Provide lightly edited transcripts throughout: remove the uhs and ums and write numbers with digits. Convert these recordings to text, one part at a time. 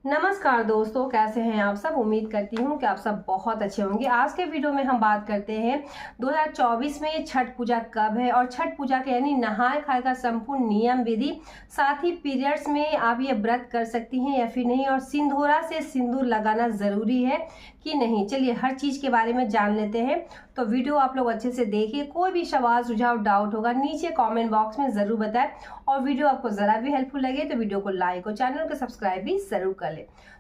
नमस्कार दोस्तों, कैसे हैं आप सब। उम्मीद करती हूँ कि आप सब बहुत अच्छे होंगे। आज के वीडियो में हम बात करते हैं 2024 में छठ पूजा कब है और छठ पूजा के यानी नहाय खाए का संपूर्ण नियम विधि, साथ ही पीरियड्स में आप ये व्रत कर सकती हैं या फिर नहीं, और सिंदूरा से सिंदूर लगाना ज़रूरी है कि नहीं। चलिए हर चीज़ के बारे में जान लेते हैं। तो वीडियो आप लोग अच्छे से देखिए। कोई भी सवाल सुझाव डाउट होगा नीचे कमेंट बॉक्स में ज़रूर बताएं, और वीडियो आपको ज़रा भी हेल्पफुल लगे तो वीडियो को लाइक और चैनल को सब्सक्राइब भी ज़रूर कर ले।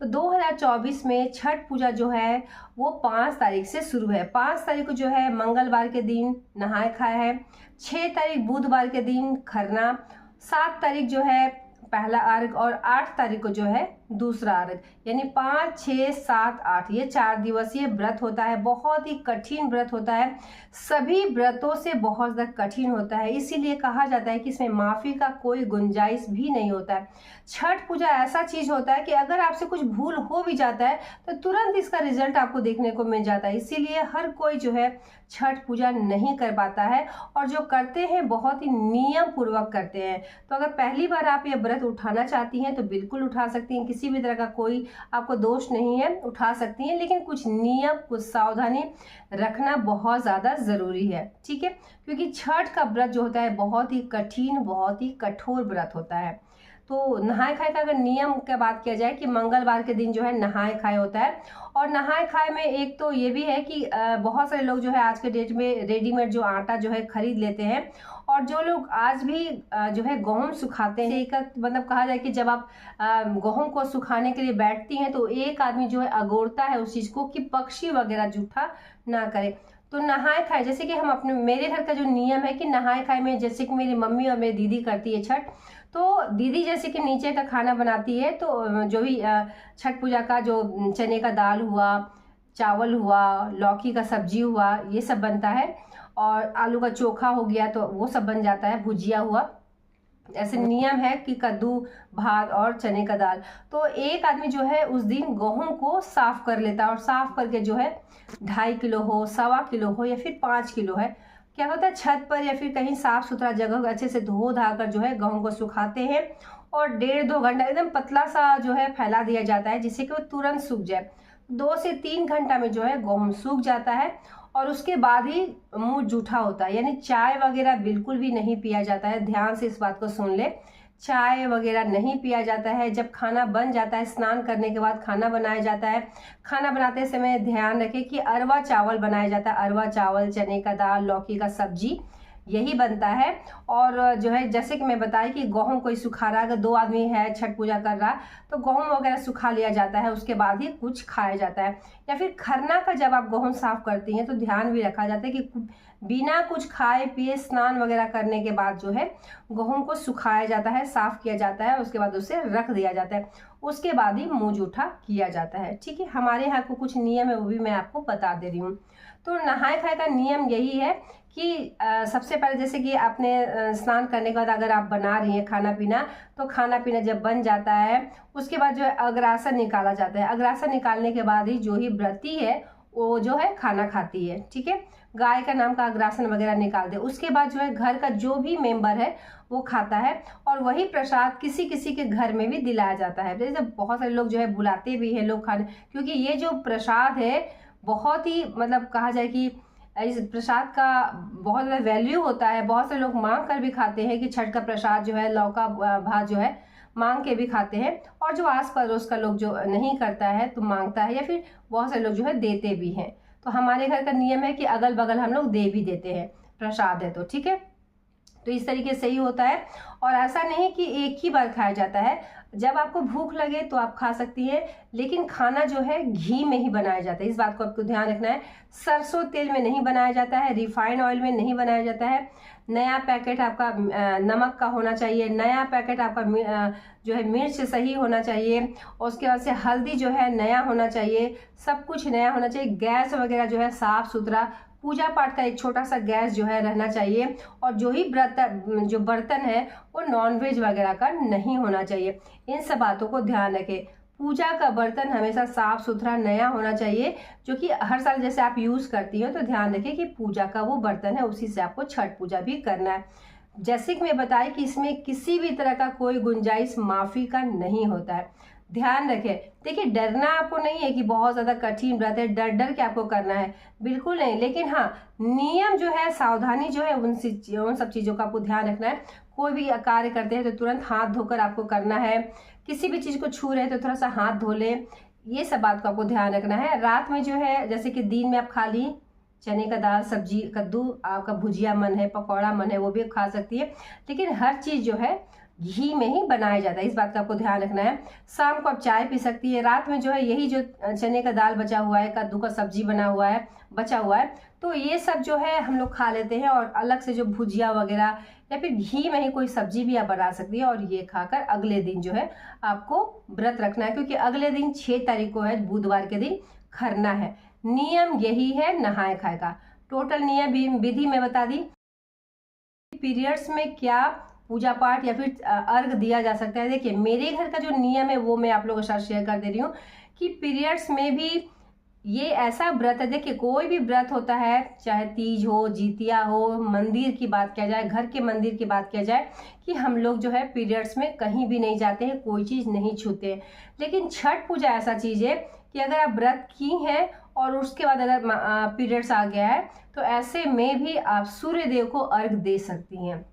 तो 2024 में छठ पूजा जो है वो 5 तारीख से शुरू है। 5 तारीख को जो है मंगलवार के दिन नहाय खाए है, 6 तारीख बुधवार के दिन खरना, 7 तारीख जो है पहला अर्घ और 8 तारीख को जो है दूसरा अर्घ, यानी 5, 6, 7, 8 ये 4 दिवसीय व्रत होता है। बहुत ही कठिन व्रत होता है, सभी व्रतों से बहुत ज़्यादा कठिन होता है। इसीलिए कहा जाता है कि इसमें माफ़ी का कोई गुंजाइश भी नहीं होता है। छठ पूजा ऐसा चीज़ होता है कि अगर आपसे कुछ भूल हो भी जाता है तो तुरंत इसका रिजल्ट आपको देखने को मिल जाता है। इसीलिए हर कोई जो है छठ पूजा नहीं कर पाता है, और जो करते हैं बहुत ही नियम पूर्वक करते हैं। तो अगर पहली बार आप ये व्रत उठाना चाहती हैं तो बिल्कुल उठा सकती हैं, किसी भी तरह का कोई आपको दोष नहीं है, उठा सकती हैं। लेकिन कुछ नियम कुछ सावधानी रखना बहुत ज़्यादा ज़रूरी है, ठीक है। क्योंकि छठ का व्रत जो होता है बहुत ही कठिन बहुत ही कठोर व्रत होता है। तो नहाय खाए का अगर नियम की बात किया जाए कि मंगलवार के दिन जो है नहाय खाए होता है। और नहाय खाए में एक तो ये भी है कि बहुत सारे लोग जो है आज के डेट में रेडीमेड जो आटा जो है खरीद लेते हैं, और जो लोग आज भी जो है गेहूं सुखाते हैं। एक मतलब कहा जाए कि जब आप गेहूं को सुखाने के लिए बैठती हैं तो एक आदमी जो है अगोरता है उस चीज़ को कि पक्षी वगैरह जूठा ना करे। तो नहाय खाए जैसे कि हम अपने मेरे घर का जो नियम है कि नहाय खाए में जैसे कि मेरी मम्मी और मेरी दीदी करती है छठ, तो दीदी जैसे कि नीचे का खाना बनाती है, तो जो भी छठ पूजा का जो चने का दाल हुआ, चावल हुआ, लौकी का सब्जी हुआ, ये सब बनता है, और आलू का चोखा हो गया तो वो सब बन जाता है, भुजिया हुआ। ऐसे नियम है कि कद्दू भात और चने का दाल। तो एक आदमी जो है उस दिन गेहूं को साफ कर लेता है, और साफ करके जो है 2.5 किलो हो, 1.25 किलो हो या फिर 5 किलो है, क्या होता है छत पर या फिर कहीं साफ सुथरा जगह अच्छे से धो धा कर जो है गेहूं को सुखाते हैं, और 1.5-2 घंटा एकदम पतला सा जो है फैला दिया जाता है जिससे कि वो तुरंत सूख जाए। 2 से 3 घंटा में जो है गेहूं सूख जाता है, और उसके बाद ही मुंह जूठा होता है। यानी चाय वगैरह बिल्कुल भी नहीं पिया जाता है, ध्यान से इस बात को सुन ले। चाय वगैरह नहीं पिया जाता है। जब खाना बन जाता है, स्नान करने के बाद खाना बनाया जाता है, खाना बनाते समय ध्यान रखें कि अरवा चावल बनाया जाता है। अरवा चावल, चने का दाल, लौकी का सब्जी, यही बनता है। और जो है जैसे कि मैं बताई कि गेहूं कोई सुखा रहा है, अगर 2 आदमी है छठ पूजा कर रहा तो गेहूं वगैरह सुखा लिया जाता है, उसके बाद ही कुछ खाया जाता है। या फिर खरना का जब आप गेहूं साफ करती हैं तो ध्यान भी रखा जाता है कि बिना कुछ खाए पिए स्नान वगैरह करने के बाद जो है गेहूं को सुखाया जाता है, साफ किया जाता है, उसके बाद उसे रख दिया जाता है, उसके बाद ही मुंह जूठा किया जाता है, ठीक है। हमारे यहाँ को कुछ नियम है, वो भी मैं आपको बता दे रही हूँ। तो नहाय खाए का नियम यही है कि सबसे पहले जैसे कि आपने स्नान करने के बाद अगर आप बना रही हैं खाना पीना, तो खाना पीना जब बन जाता है उसके बाद जो है अग्रासन निकाला जाता है। अग्रासन निकालने के बाद ही जो ही व्रती है वो जो है खाना खाती है, ठीक है। गाय का नाम का अग्रासन वगैरह निकाल दे, उसके बाद जो है घर का जो भी मेंबर है वो खाता है, और वही प्रसाद किसी किसी के घर में भी दिलाया जाता है। जैसे बहुत सारे लोग जो है बुलाते भी हैं लोग खाने, क्योंकि ये जो प्रसाद है बहुत ही मतलब कहा जाए कि इस प्रसाद का बहुत ज़्यादा वैल्यू होता है। बहुत से लोग मांग कर भी खाते हैं कि छठ का प्रसाद जो है लौका भात जो है मांग के भी खाते हैं, और जो आस पड़ोस का लोग जो नहीं करता है तो मांगता है, या फिर बहुत से लोग जो है देते भी हैं। तो हमारे घर का नियम है कि अगल बगल हम लोग दे भी देते हैं, प्रसाद है तो, ठीक है। तो इस तरीके से ही होता है, और ऐसा नहीं कि एक ही बार खाया जाता है। जब आपको भूख लगे तो आप खा सकती है, लेकिन खाना जो है घी में ही बनाया जाता है, इस बात को आपको ध्यान रखना है। सरसों तेल में नहीं बनाया जाता है, रिफाइंड ऑयल में नहीं बनाया जाता है। नया पैकेट आपका नमक का होना चाहिए, नया पैकेट आपका जो है मिर्च सही होना चाहिए, और उसके बाद से हल्दी जो है नया होना चाहिए, सब कुछ नया होना चाहिए। गैस वगैरह जो है साफ सुथरा, पूजा पाठ का एक छोटा सा गैस जो है रहना चाहिए, और जो ही जो बर्तन है वो नॉनवेज वगैरह का नहीं होना चाहिए। इन सब बातों को ध्यान रखें। पूजा का बर्तन हमेशा साफ सुथरा नया होना चाहिए, जो कि हर साल जैसे आप यूज करती हो, तो ध्यान रखें कि पूजा का वो बर्तन है उसी से आपको छठ पूजा भी करना है। जैसे कि मैं बताई कि इसमें किसी भी तरह का कोई गुंजाइश माफी का नहीं होता है। ध्यान रखें। देखिए, डरना आपको नहीं है कि बहुत ज़्यादा कठिन व्रत है, डर डर के आपको करना है, बिल्कुल नहीं। लेकिन हाँ, नियम जो है, सावधानी जो है, उन सब चीज़ों का आपको ध्यान रखना है। कोई भी कार्य करते हैं तो तुरंत हाथ धोकर आपको करना है। किसी भी चीज़ को छू रहे हैं तो थोड़ा सा हाथ धो लें, ये सब बात को आपको ध्यान रखना है। रात में जो है, जैसे कि दिन में आप खाली चने का दाल, सब्जी, कद्दू, आपका भुजिया मन है, पकौड़ा मन है, वो भी खा सकती है। लेकिन हर चीज़ जो है घी में ही बनाया जाता है, इस बात का आपको ध्यान रखना है। शाम को आप चाय पी सकती है। रात में जो है यही जो चने का दाल बचा हुआ है, कद्दू का सब्जी बना हुआ है, बचा हुआ है, तो ये सब जो है हम लोग खा लेते हैं। और अलग से जो भुजिया वगैरह या फिर घी में ही कोई सब्जी भी आप बना सकती है, और ये खाकर अगले दिन जो है आपको व्रत रखना है, क्योंकि अगले दिन 6 तारीख को है, बुधवार के दिन खरना है। नियम यही है नहाए खाए का। टोटल नियम विधि में बता दी। पीरियड्स में क्या पूजा पाठ या फिर अर्घ दिया जा सकता है। देखिए, मेरे घर का जो नियम है वो मैं आप लोगों के साथ शेयर कर दे रही हूँ कि पीरियड्स में भी ये ऐसा व्रत है। देखिए, कोई भी व्रत होता है, चाहे तीज हो, जितिया हो, मंदिर की बात किया जाए, घर के मंदिर की बात किया जाए, कि हम लोग जो है पीरियड्स में कहीं भी नहीं जाते हैं, कोई चीज़ नहीं छूते। लेकिन छठ पूजा ऐसा चीज़ है कि अगर आप व्रत की हैं और उसके बाद अगर पीरियड्स आ गया है, तो ऐसे में भी आप सूर्य देव को अर्घ दे सकती हैं।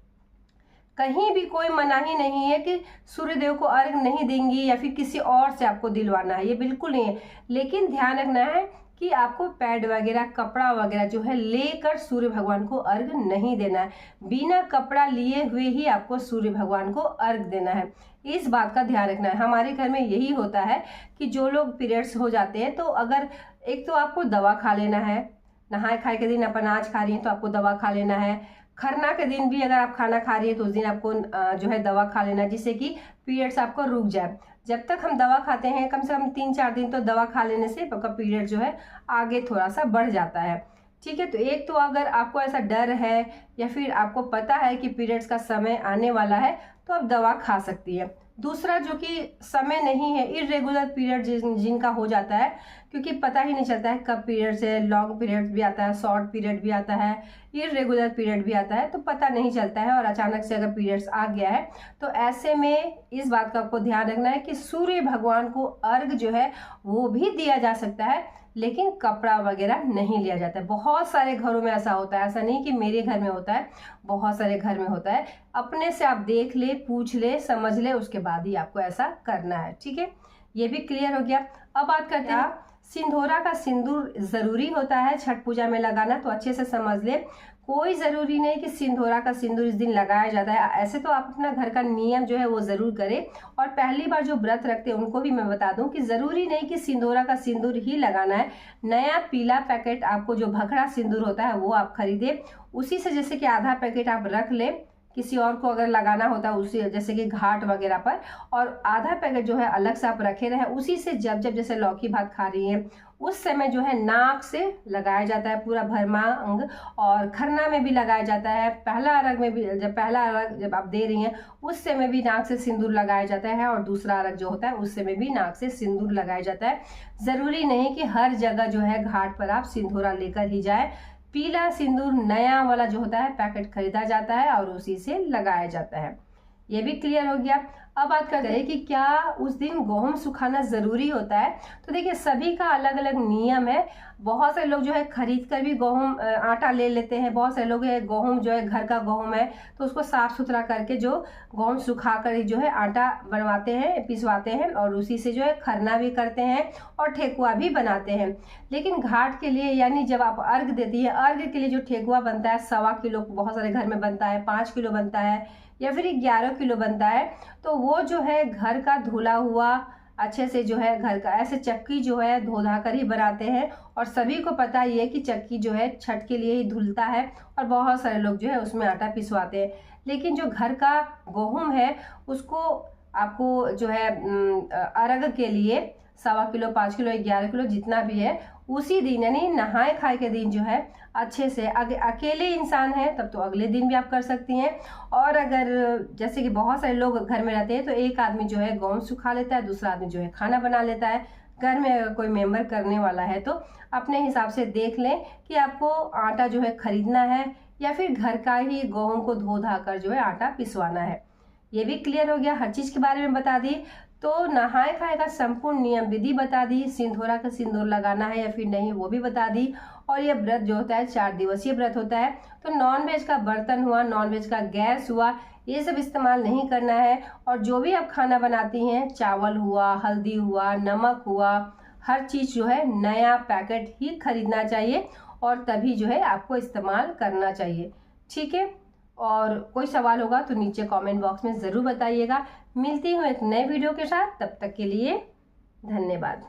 कहीं भी कोई मनाही नहीं है कि सूर्य देव को अर्घ नहीं देंगी या फिर किसी और से आपको दिलवाना है, ये बिल्कुल नहीं है। लेकिन ध्यान रखना है कि आपको पैड वगैरह, कपड़ा वगैरह जो है लेकर सूर्य भगवान को अर्घ नहीं देना है। बिना कपड़ा लिए हुए ही आपको सूर्य भगवान को अर्घ देना है, इस बात का ध्यान रखना है। हमारे घर में यही होता है कि जो लोग पीरियड्स हो जाते हैं, तो अगर एक तो आपको दवा खा लेना है, नहाए खाए के दिन आप अनाज खा रही हैं तो आपको दवा खा लेना है। खरना के दिन भी अगर आप खाना खा रही है तो उस दिन आपको जो है दवा खा लेना, जिससे कि पीरियड्स आपको रुक जाए। जब तक हम दवा खाते हैं, कम से कम 3-4 दिन, तो दवा खा लेने से आपका पीरियड जो है आगे थोड़ा सा बढ़ जाता है। ठीक है, तो एक तो अगर आपको ऐसा डर है या फिर आपको पता है कि पीरियड्स का समय आने वाला है, तो आप दवा खा सकती है। दूसरा, जो कि समय नहीं है, इरेगुलर पीरियड जिनका हो जाता है, क्योंकि पता ही नहीं चलता है कब पीरियड से, लॉन्ग पीरियड भी आता है, शॉर्ट पीरियड भी आता है, इरेगुलर पीरियड भी आता है, तो पता नहीं चलता है, और अचानक से अगर पीरियड्स आ गया है, तो ऐसे में इस बात का आपको ध्यान रखना है कि सूर्य भगवान को अर्घ जो है वो भी दिया जा सकता है, लेकिन कपड़ा वगैरह नहीं लिया जाता है। बहुत सारे घरों में ऐसा होता है, ऐसा नहीं कि मेरे घर में होता है, बहुत सारे घर में होता है। अपने से आप देख ले, पूछ ले, समझ ले, उसके बाद ही आपको ऐसा करना है। ठीक है, ये भी क्लियर हो गया। अब बात करते हैं, सिंदूरा का सिंदूर जरूरी होता है छठ पूजा में लगाना, तो अच्छे से समझ ले। कोई ज़रूरी नहीं कि सिंदूरा का सिंदूर इस दिन लगाया जाता है। ऐसे तो आप अपना घर का नियम जो है वो ज़रूर करें। और पहली बार जो व्रत रखते हैं उनको भी मैं बता दूं कि ज़रूरी नहीं कि सिंदूरा का सिंदूर ही लगाना है। नया पीला पैकेट आपको जो भखड़ा सिंदूर होता है वो आप खरीदें, उसी से जैसे कि आधा पैकेट आप रख लें, किसी और को अगर लगाना होता है उसी, जैसे कि घाट वगैरह पर, और आधा पैकेट जो है अलग से आप रखे रहे। उसी से जब जब जैसे लौकी भात खा रही हैं उस समय जो है नाक से लगाया जाता है पूरा भरमांग, और खरना में भी लगाया जाता है, पहला अर्घ में भी, जब पहला अर्घ जब आप दे रही हैं उस समय भी नाक से सिंदूर लगाया जाता है, और दूसरा अर्घ जो होता है उस समय भी नाक से सिंदूर लगाया जाता है। ज़रूरी नहीं कि हर जगह जो है घाट पर आप सिंदूरा लेकर ही जाए। पीला सिंदूर नया वाला जो होता है पैकेट खरीदा जाता है और उसी से लगाया जाता है। ये भी क्लियर हो गया। अब बात करते हैं कि क्या उस दिन गेहूं सुखाना ज़रूरी होता है। तो देखिए, सभी का अलग अलग नियम है। बहुत सारे लोग जो है खरीद कर भी गेहूं आटा ले लेते हैं। बहुत सारे लोग गेहूं जो है घर का गेहूं है तो उसको साफ़ सुथरा करके जो गेहूं सुखा कर जो है आटा बनवाते हैं, पिसवाते हैं, और उसी से जो है खरना भी करते हैं और ठेकुआ भी बनाते हैं। लेकिन घाट के लिए, यानी जब आप अर्घ देती है, अर्घ के लिए जो ठेकुआ बनता है 1.25 किलो बहुत सारे घर में बनता है, 5 किलो बनता है, या फिर 11 किलो बनता है, तो वो जो है घर का धुला हुआ अच्छे से जो है घर का ऐसे चक्की जो है धो धा कर ही बनाते हैं। और सभी को पता ही है कि चक्की जो है छठ के लिए ही धुलता है, और बहुत सारे लोग जो है उसमें आटा पिसवाते हैं। लेकिन जो घर का गेहूं है उसको आपको जो है अर्घ के लिए 1.25 किलो, 5 किलो, 11 किलो जितना भी है, उसी दिन यानी नहाए खाए के दिन जो है अच्छे से, अकेले इंसान है तब तो अगले दिन भी आप कर सकती हैं। और अगर जैसे कि बहुत सारे लोग घर में रहते हैं तो एक आदमी जो है गेहूं सुखा लेता है, दूसरा आदमी जो है खाना बना लेता है। घर में अगर कोई मेंबर करने वाला है तो अपने हिसाब से देख लें कि आपको आटा जो है खरीदना है या फिर घर का ही गेहूं को धो धा कर जो है आटा पिसवाना है। ये भी क्लियर हो गया, हर चीज़ के बारे में बता दी। तो नहाए खाए का संपूर्ण नियम विधि बता दी, सिंदूरा का सिंदूर लगाना है या फिर नहीं वो भी बता दी। और ये व्रत जो होता है 4 दिवसीय व्रत होता है। तो नॉनवेज का बर्तन हुआ, नॉनवेज का गैस हुआ, ये सब इस्तेमाल नहीं करना है। और जो भी आप खाना बनाती हैं, चावल हुआ, हल्दी हुआ, नमक हुआ, हर चीज़ जो है नया पैकेट ही खरीदना चाहिए और तभी जो है आपको इस्तेमाल करना चाहिए। ठीक है, और कोई सवाल होगा तो नीचे कमेंट बॉक्स में ज़रूर बताइएगा। मिलती हूँ एक नए वीडियो के साथ, तब तक के लिए धन्यवाद।